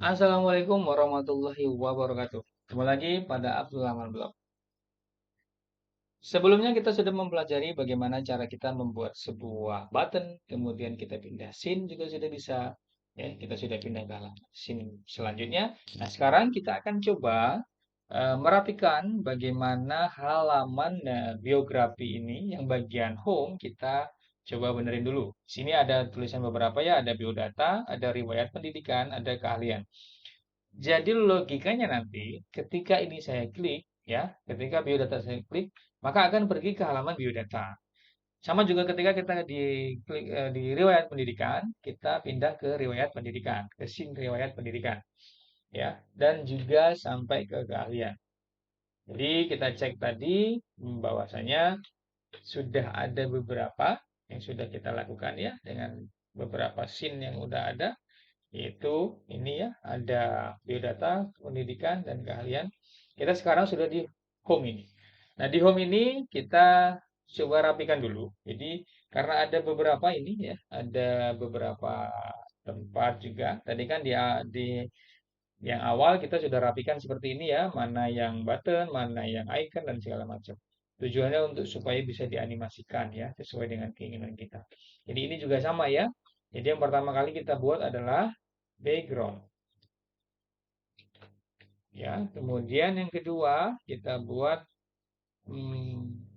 Assalamualaikum warahmatullahi wabarakatuh. Kembali lagi pada Abdul Rahman Blog. Sebelumnya kita sudah mempelajari bagaimana cara kita membuat sebuah button, kemudian kita pindah scene juga sudah bisa. Ya, kita sudah pindah ke halaman scene selanjutnya. Nah, sekarang kita akan coba merapikan bagaimana halaman biografi ini yang bagian home kita coba benerin dulu. Sini ada tulisan beberapa ya, ada biodata, ada riwayat pendidikan, ada keahlian. Jadi logikanya nanti ketika ini saya klik ya, ketika biodata saya klik, maka akan pergi ke halaman biodata. Sama juga ketika kita di riwayat pendidikan, kita pindah ke riwayat pendidikan, ke scene riwayat pendidikan ya, dan juga sampai ke keahlian. Jadi kita cek tadi bahwasanya sudah ada beberapa yang sudah kita lakukan ya dengan beberapa scene yang udah ada yaitu ini ya, ada biodata, pendidikan, dan keahlian. Kita sekarang sudah di home ini. Nah, di home ini kita coba rapikan dulu. Jadi, karena ada beberapa ini ya, ada beberapa tempat juga. Tadi kan di yang awal kita sudah rapikan seperti ini ya, mana yang button, mana yang icon, dan segala macam. Tujuannya untuk supaya bisa dianimasikan ya, sesuai dengan keinginan kita. Jadi ini juga sama ya. Jadi yang pertama kali kita buat adalah background ya. Kemudian yang kedua kita buat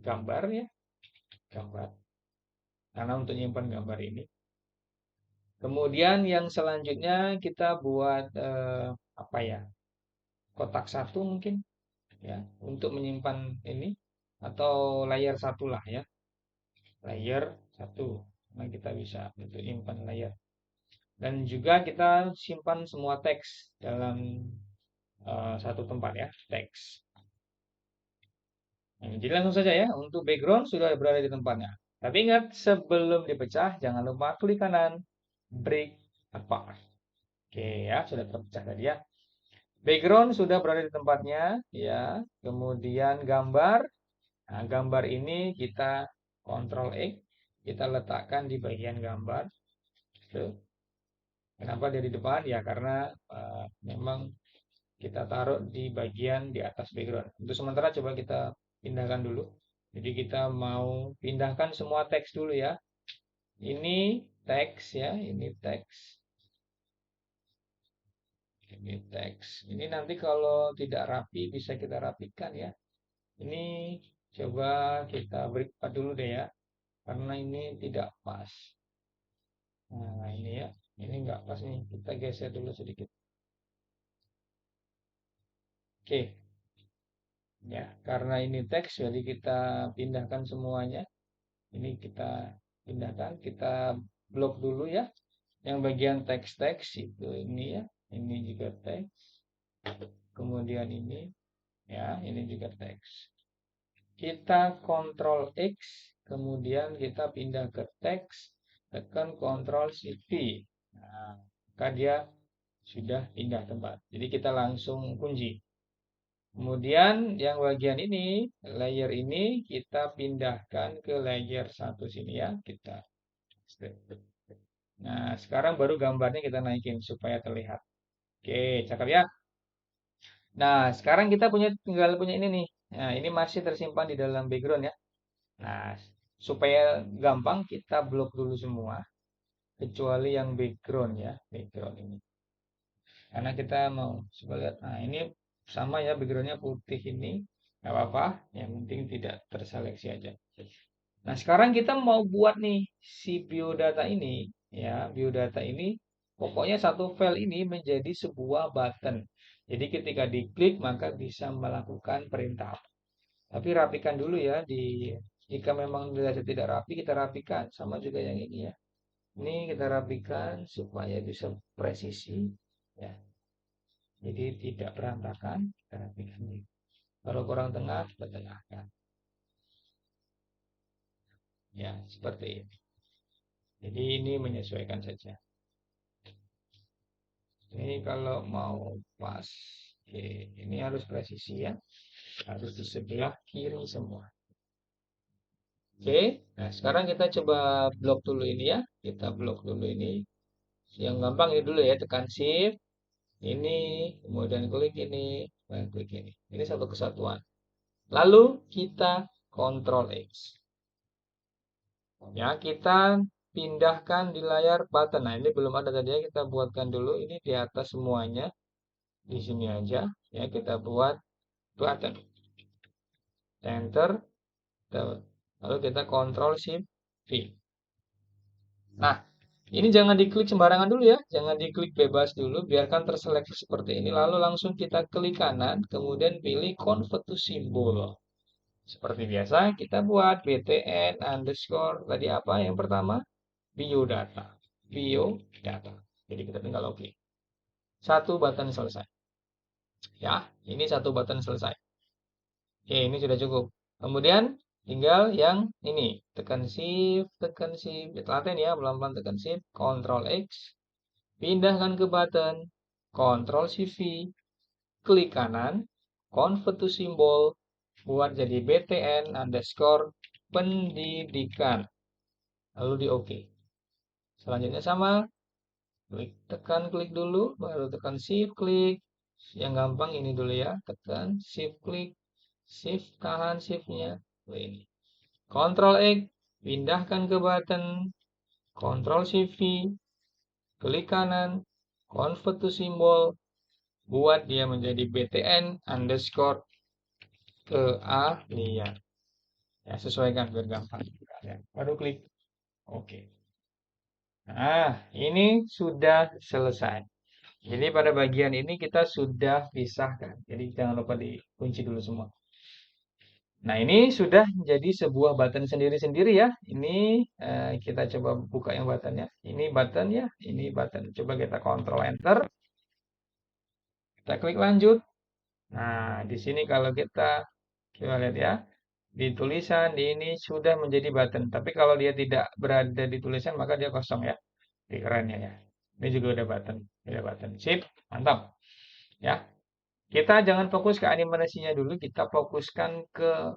gambar ya, gambar. Karena untuk nyimpan gambar ini. Kemudian yang selanjutnya kita buat apa ya? Kotak satu mungkin ya untuk menyimpan ini atau layer satu lah ya. Layer satu. Nah, kita bisa untuk nyimpan layer. Dan juga kita simpan semua teks dalam satu tempat ya, teks. Nah, jadi langsung saja ya, untuk background sudah berada di tempatnya. Tapi ingat, sebelum dipecah, jangan lupa klik kanan, break apart. Oke ya, sudah terpecah tadi ya. Background sudah berada di tempatnya, ya. Kemudian gambar, nah, gambar ini kita Ctrl X, kita letakkan di bagian gambar. Tuh. Kenapa dia di depan? Ya karena memang kita taruh di bagian di atas background. Untuk sementara coba kita pindahkan dulu. Jadi kita mau pindahkan semua teks dulu ya. Ini teks ya, ini teks. Ini teks. Ini nanti kalau tidak rapi bisa kita rapikan ya. Ini coba kita beri dulu deh ya. Karena ini tidak pas. Nah, ini ya. Ini enggak pas nih. Kita geser dulu sedikit. Oke. Ya, karena ini teks jadi kita pindahkan semuanya. Ini kita pindahkan, kita blok dulu ya. Yang bagian teks-teks itu ini ya. Ini juga teks. Kemudian ini ya, ini juga teks. Kita Ctrl X, kemudian kita pindah ke teks, tekan Ctrl Shift V. Nah, maka dia sudah pindah tempat. Jadi kita langsung kunci. Kemudian yang bagian ini, layer ini kita pindahkan ke layer satu sini ya. Kita Nah, sekarang baru gambarnya kita naikin supaya terlihat. Oke, cakep ya. Nah, sekarang kita tinggal punya ini nih. Nah, ini masih tersimpan di dalam background ya. Nah, supaya gampang kita blok dulu semua, kecuali yang background ya, background ini. Karena kita mau coba lihat. Nah, ini sama ya backgroundnya putih ini, nggak apa-apa. Yang penting tidak terseleksi aja. Nah, sekarang kita mau buat nih si biodata ini, ya, biodata ini pokoknya satu file ini menjadi sebuah button. Jadi ketika diklik maka bisa melakukan perintah. Tapi rapikan dulu ya jika memang dirasa tidak rapi kita rapikan sama juga yang ini ya. Ini kita rapikan supaya bisa presisi ya. Jadi tidak berantakan, kita rapikan ini. Kalau kurang tengah kita tengahkan. Ya, seperti ini. Jadi ini menyesuaikan saja. Ini kalau mau pas, oke, ini harus presisi ya, harus di sebelah kiri semua. Oke, nah sekarang kita coba blok dulu ini ya, kita blok dulu ini. Yang gampang ini dulu ya, tekan shift, ini, kemudian klik ini, dan klik ini. Ini satu kesatuan. Lalu kita Ctrl X. Ya, kita pindahkan di layar button. Nah, ini belum ada tadi ya, kita buatkan dulu. Ini di atas semuanya. Di sini aja. Ya, kita buat button. Enter. Lalu kita Ctrl Shift V. Nah, ini jangan diklik sembarangan dulu ya. Jangan diklik bebas dulu. Biarkan terseleksi seperti ini. Lalu langsung kita klik kanan. Kemudian pilih Convert to Symbol. Seperti biasa, kita buat btn underscore. Tadi apa yang pertama? Biodata. Biodata. Jadi kita tinggal oke. Satu button selesai. Ya, ini satu button selesai. Oke, ini sudah cukup. Kemudian tinggal yang ini. Tekan shift, tekan shift. Telaten ya, pelan-pelan tekan shift. Ctrl X. Pindahkan ke button. Ctrl Shift V. Klik kanan. Convert to symbol. Buat jadi btn underscore pendidikan. Lalu di OK. Selanjutnya sama. Klik, tekan klik dulu. Baru tekan shift klik. Yang gampang ini dulu ya. Tekan shift klik. Shift tahan shiftnya. Ini. Ctrl X. Pindahkan ke button. Ctrl Shift V. Klik kanan. Convert to symbol. Buat dia menjadi btn underscore keahlian. Ya, sesuaikan biar gampang. Baru klik OK. Nah, ini sudah selesai. Jadi pada bagian ini kita sudah pisahkan. Jadi jangan lupa dikunci dulu semua. Nah, ini sudah menjadi sebuah button sendiri-sendiri ya. Ini kita coba buka yang buttonnya. Ini button ya, ini button. Coba kita Ctrl Enter. Kita klik lanjut. Nah, di sini kalau kita lihat ya, di tulisan di ini sudah menjadi button. Tapi kalau dia tidak berada di tulisan maka dia kosong ya. Di kerennya ya. Ini juga udah button, udah button. Sip, mantap. Ya, kita jangan fokus ke animasinya dulu, kita fokuskan ke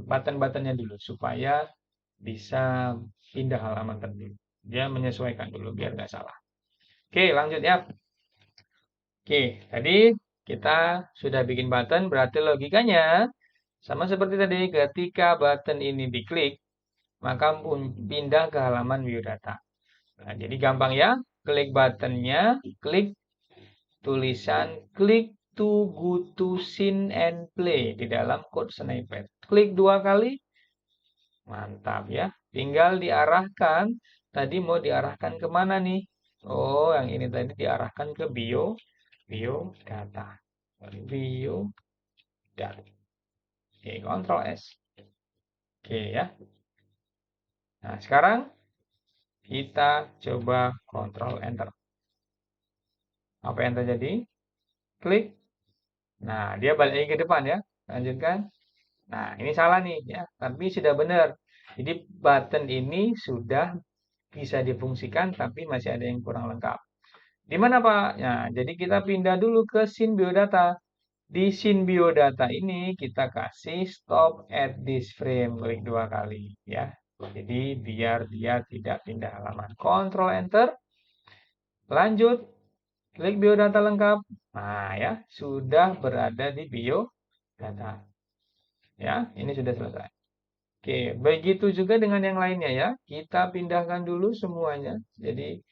button-buttonnya dulu supaya bisa pindah halaman tertentu. Dia menyesuaikan dulu biar nggak salah. Oke, lanjut ya. Oke, tadi kita sudah bikin button, berarti logikanya sama seperti tadi, ketika button ini diklik, maka pindah ke halaman biodata. Nah, jadi gampang ya, klik buttonnya, klik tulisan klik to go to scene and play di dalam code snippet. Klik dua kali, mantap ya. Tinggal diarahkan, tadi mau diarahkan kemana nih? Oh, yang ini tadi diarahkan ke biodata. Biodata. Oke, Ctrl S. Oke ya. Nah, sekarang kita coba Ctrl Enter. Apa yang terjadi? Klik. Nah, dia balik lagi ke depan ya. Lanjutkan. Nah, ini salah nih ya, tapi sudah benar. Jadi button ini sudah bisa difungsikan, tapi masih ada yang kurang lengkap. Di mana Pak? Nah, jadi kita pindah dulu ke scene biodata. Di scene biodata ini kita kasih stop at this frame, klik dua kali ya. Jadi biar dia tidak pindah halaman. Ctrl Enter. Lanjut, klik biodata lengkap. Nah ya, sudah berada di biodata. Ya, ini sudah selesai. Oke, begitu juga dengan yang lainnya ya. Kita pindahkan dulu semuanya. Jadi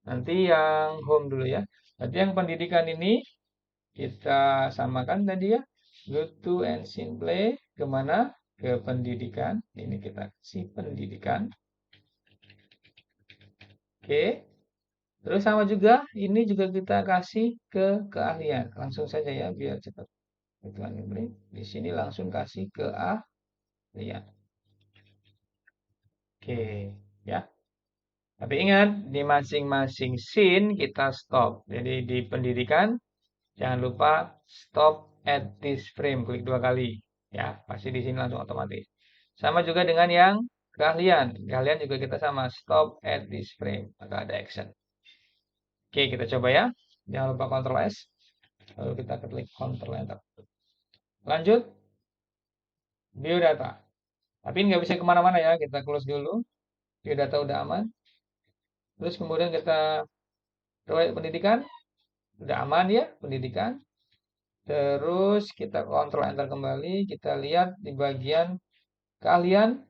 nanti yang home dulu ya. Nanti yang pendidikan ini kita samakan tadi ya. Go to and play. Kemana? Ke pendidikan. Ini kita kasih pendidikan. Oke. Terus sama juga, ini juga kita kasih ke keahlian. Langsung saja ya, biar cepat. Di sini langsung kasih keahlian. Oke, ya. Tapi ingat, di masing-masing scene kita stop. Jadi di pendidikan, jangan lupa stop at this frame. Klik dua kali. Ya, pasti di sini langsung otomatis. Sama juga dengan yang keahlian. Keahlian juga kita sama. Stop at this frame. Maka ada action. Oke, kita coba ya. Jangan lupa Ctrl S. Lalu kita klik Ctrl Enter. Lanjut. Biodata. Tapi nggak bisa kemana-mana ya. Kita close dulu. Biodata udah aman. Terus kemudian kita riwayat pendidikan. Udah aman ya, pendidikan. Terus kita kontrol enter kembali, kita lihat di bagian keahlian.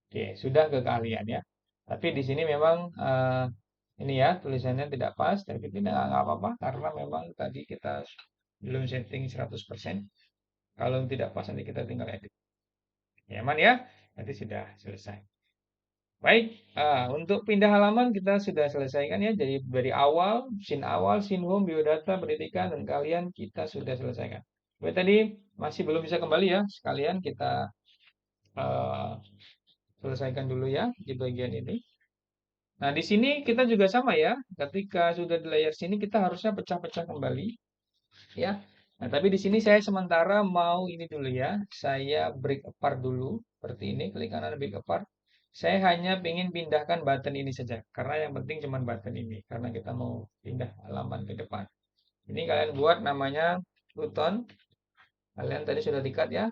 Oke, sudah ke keahlian ya. Tapi di sini memang ini ya tulisannya tidak pas, tapi tidak nggak apa-apa karena memang tadi kita belum setting 100%. Kalau tidak pas nanti kita tinggal edit. Nyaman ya? Nanti sudah selesai. Baik, untuk pindah halaman kita sudah selesaikan ya. Jadi dari awal, scene home, biodata, pendidikan, dan kalian kita sudah selesaikan. Baik, tadi masih belum bisa kembali ya. Sekalian kita eh, selesaikan dulu ya di bagian ini. Nah, di sini kita juga sama ya. Ketika sudah di layar sini kita harusnya pecah-pecah kembali ya. Nah, tapi di sini saya sementara mau ini dulu ya. Saya break apart dulu seperti ini, klik kanan break apart. Saya hanya ingin pindahkan button ini saja karena yang penting cuma button ini karena kita mau pindah halaman ke depan. Ini kalian buat namanya button. Kalian tadi sudah di-cut ya.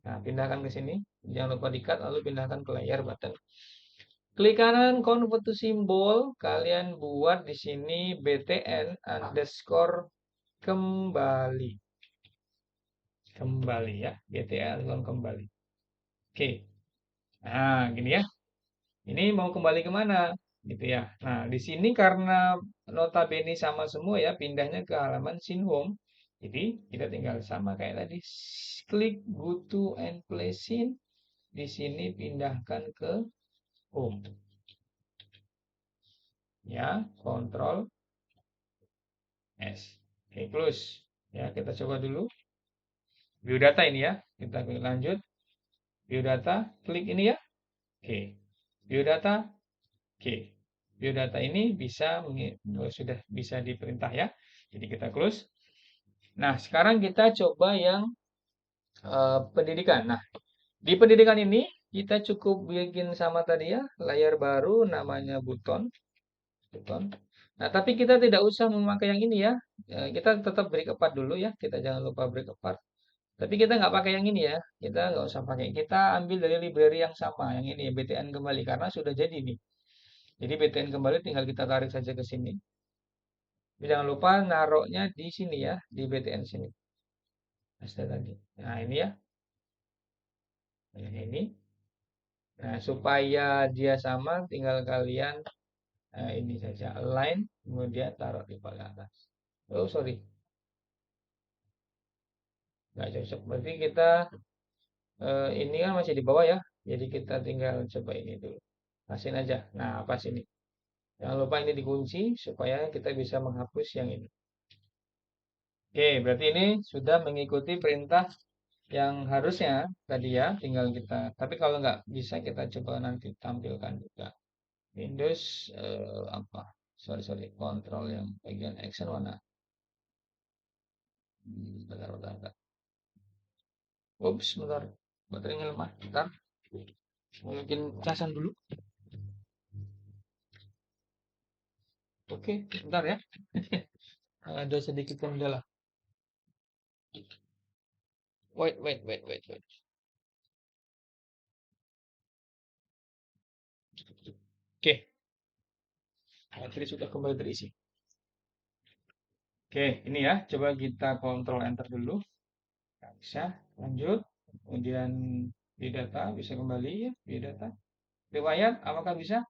Nah, pindahkan ke sini. Jangan lupa di-cut lalu pindahkan ke layar button. Klik kanan convert to symbol, kalian buat di sini btn underscore kembali. Kembali ya, btn underscore kembali. Oke. Nah, gini ya. Ini mau kembali kemana? Gitu ya. Nah, di sini karena notabene sama semua ya, pindahnya ke halaman scene home. Jadi, kita tinggal sama kayak tadi. Klik go to and play scene. Di sini pindahkan ke home. Ya, kontrol S. Oke, close. Ya, kita coba dulu. Biodata ini ya. Kita klik lanjut. Biodata, klik ini ya. Oke. Biodata, oke. Biodata ini sudah bisa diperintah ya. Jadi kita close. Nah, sekarang kita coba yang pendidikan. Nah, di pendidikan ini kita cukup bikin sama tadi ya, layar baru namanya buton. Buton. Nah, tapi kita tidak usah memakai yang ini ya. Kita tetap break apart dulu ya. Kita jangan lupa break apart. Tapi kita nggak pakai yang ini ya. Kita nggak usah pakai. Kita ambil dari library yang sama. Yang ini ya, BTN kembali. Karena sudah jadi nih. Jadi BTN kembali tinggal kita tarik saja ke sini. Tapi jangan lupa naruhnya di sini ya. Di BTN sini. Tadi. Nah ini ya. Nah, ini. Nah supaya dia sama tinggal kalian ini saja. Align. Kemudian taruh di paling atas. Oh sorry. Nggak cocok. Berarti kita ini kan masih di bawah ya. Jadi kita tinggal coba ini dulu. Pasin aja. Nah, pas ini. Jangan lupa ini dikunci supaya kita bisa menghapus yang ini. Oke, berarti ini sudah mengikuti perintah yang harusnya tadi ya. Tinggal kita. Tapi kalau nggak bisa kita coba nanti tampilkan juga. Windows apa? Sorry. Kontrol yang bagian action mana? Bentar. Ups, bentar. Baterainya lemah. Bentar. Mungkin casan dulu. Oke, bentar ya. Ada sedikit kendala. Wait. Oke, baterai sudah kembali terisi. Oke, ini ya. Coba kita kontrol enter dulu. Nggak bisa. Lanjut. Kemudian di data bisa kembali ya. Di data. Riwayat, apakah bisa?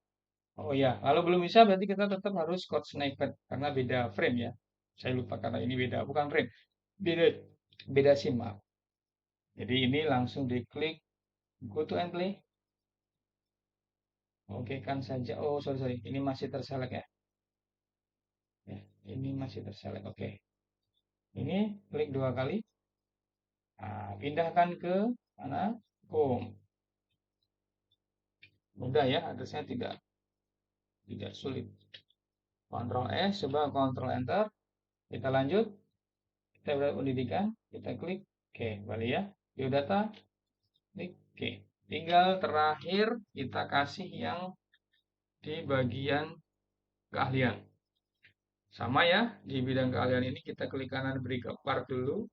Oh ya, kalau belum bisa berarti kita tetap harus code snippet karena beda frame ya. Saya lupa karena ini beda, bukan frame. Beda beda sim, maaf. Jadi ini langsung diklik go to and play. Oke kan saja. Oh, sorry. Ini masih terselect ya. Ya, ini masih terselect. Oke. Ini klik dua kali. Nah, pindahkan ke mana? Home. Mudah ya, adresnya tidak sulit. Ctrl S, coba Ctrl Enter. Kita lanjut. Kita berada pendidikan. Kita klik. Oke, kembali ya. Biodata. Klik. Oke. Tinggal terakhir kita kasih yang di bagian keahlian. Sama ya, di bidang keahlian ini kita klik kanan break apart dulu.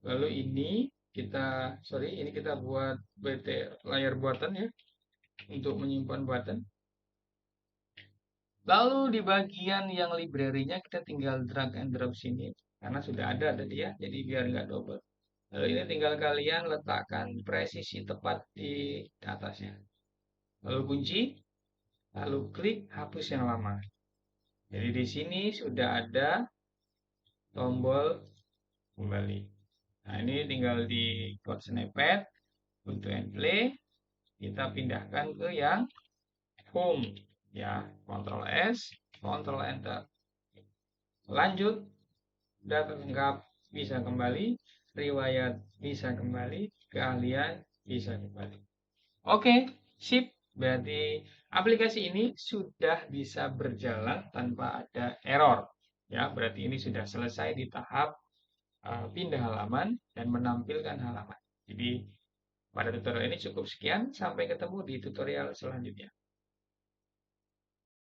Lalu ini kita buat layar buatan ya untuk menyimpan button. Lalu di bagian yang library-nya kita tinggal drag and drop sini karena sudah ada tadi ya, jadi biar nggak double. Lalu ini tinggal kalian letakkan presisi tepat di atasnya. Lalu kunci, lalu klik hapus yang lama. Jadi di sini sudah ada tombol kembali. Nah, ini tinggal di code snippet untuk and play. Kita pindahkan ke yang home ya, Ctrl S, Ctrl Enter. Lanjut, data lengkap bisa kembali, riwayat bisa kembali, keahlian bisa kembali. Oke, sip. Berarti aplikasi ini sudah bisa berjalan tanpa ada error. Ya, berarti ini sudah selesai di tahap pindah halaman dan menampilkan halaman. Jadi pada tutorial ini cukup sekian. Sampai ketemu di tutorial selanjutnya.